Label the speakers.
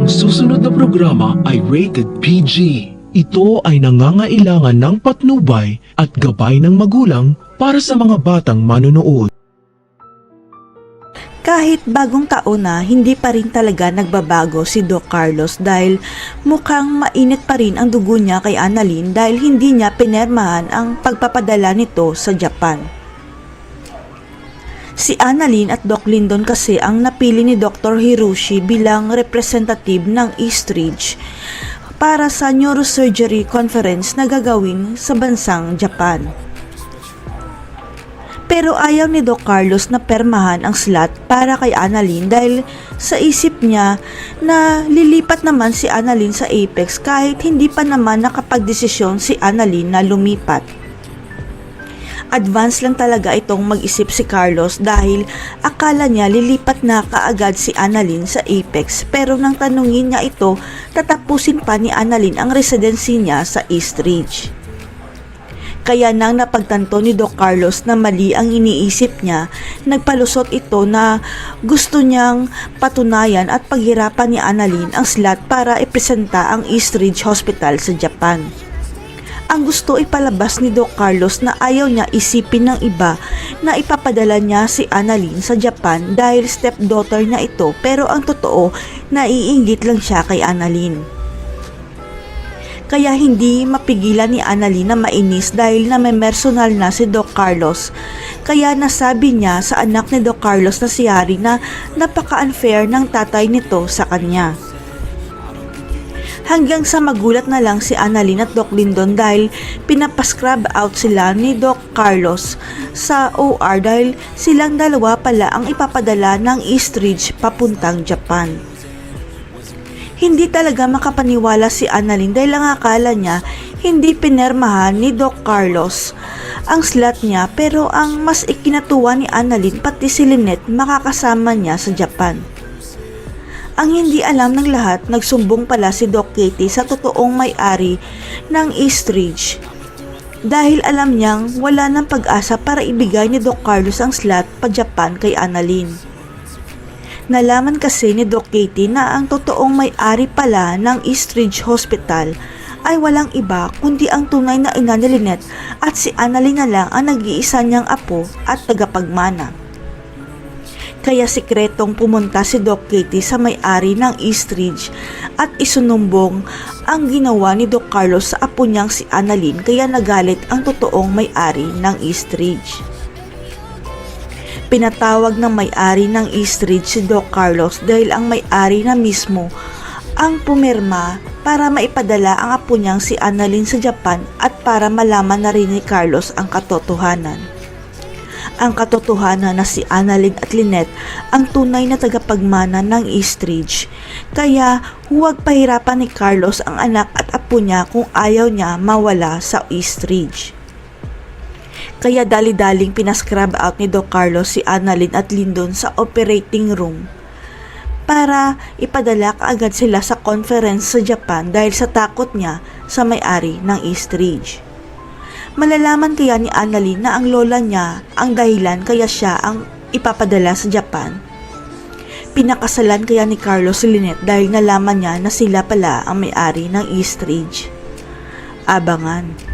Speaker 1: Ang susunod na programa ay rated PG. Ito ay nangangailangan ng patnubay at gabay ng magulang para sa mga batang manonood.
Speaker 2: Kahit bagong taon na, hindi pa rin talaga nagbabago si Doc Carlos dahil mukhang mainit pa rin ang dugo niya kay Annalyn dahil hindi niya pinermahan ang pagpapadala nito sa Japan. Si Annalyn at Doc Lyndon kasi ang napili ni Dr. Hiroshi bilang representative ng Eastridge para sa neurosurgery conference na gagawin sa bansang Japan. Pero ayaw ni Doc Carlos na permahan ang slot para kay Annalyn dahil sa isip niya na lilipat naman si Annalyn sa Apex kahit hindi pa naman nakapagdesisyon si Annalyn na lumipat. Advance lang talaga itong mag-isip si Carlos dahil akala niya lilipat na kaagad si Annalyn sa Apex pero nang tanungin niya ito, tatapusin pa ni Annalyn ang residency niya sa Eastridge. Kaya nang napagtanto ni Doc Carlos na mali ang iniisip niya, nagpalusot ito na gusto niyang patunayan at paghirapan ni Annalyn ang slot para ipresenta ang Eastridge Hospital sa Japan. Ang gusto ipalabas ni Doc Carlos na ayaw niya isipin ng iba na ipapadala niya si Annalyn sa Japan dahil stepdaughter niya ito pero ang totoo, naiinggit lang siya kay Annalyn. Kaya hindi mapigilan ni Annalyn na mainis dahil namemersonal na si Doc Carlos. Kaya nasabi niya sa anak ni Doc Carlos na si Harry na napaka-unfair ng tatay nito sa kanya. Hanggang sa magulat na lang si Annalyn at Doc Lyndon dahil pinapascrub out sila ni Doc Carlos sa OR dahil silang dalawa pala ang ipapadala ng Eastridge papuntang Japan. Hindi talaga makapaniwala si Annalyn dahil ang akala niya hindi pinermahan ni Doc Carlos ang slot niya pero ang mas ikinatuwa ni Annalyn pati si Lynette makakasama niya sa Japan. Ang hindi alam ng lahat, nagsumbong pala si Doc Katie sa totoong may-ari ng Eastridge dahil alam niyang wala ng pag-asa para ibigay ni Doc Carlos ang slot pa Japan kay Annalyn. Nalaman kasi ni Doc Katie na ang totoong may-ari pala ng Eastridge Hospital ay walang iba kundi ang tunay na ina ni Lynette at si Annalyn na lang ang nag-iisa niyang apo at tagapagmana. Kaya sikretong pumunta si Doc Katie sa may-ari ng Eastridge at isunumbong ang ginawa ni Doc Carlos sa apo niyang si Annalyn kaya nagalit ang totoong may-ari ng Eastridge. Pinatawag ng may-ari ng Eastridge si Doc Carlos dahil ang may-ari na mismo ang pumirma para maipadala ang apo niyang si Annalyn sa Japan at para malaman na rin ni Carlos ang katotohanan. Ang katotohanan na si Annalyn at Lynette ang tunay na tagapagmana ng Eastridge. Kaya huwag pahirapan ni Carlos ang anak at apo niya kung ayaw niya mawala sa Eastridge. Kaya dali-daling pinascrub out ni Doc Carlos si Annalyn at Lyndon sa operating room para ipadala kaagad sila sa conference sa Japan dahil sa takot niya sa may-ari ng Eastridge. Malalaman kaya ni Annalyn na ang lola niya ang dahilan kaya siya ang ipapadala sa Japan. Pinakasalan kaya ni Carlos si Lynette dahil nalaman niya na sila pala ang may-ari ng Eastridge. Abangan.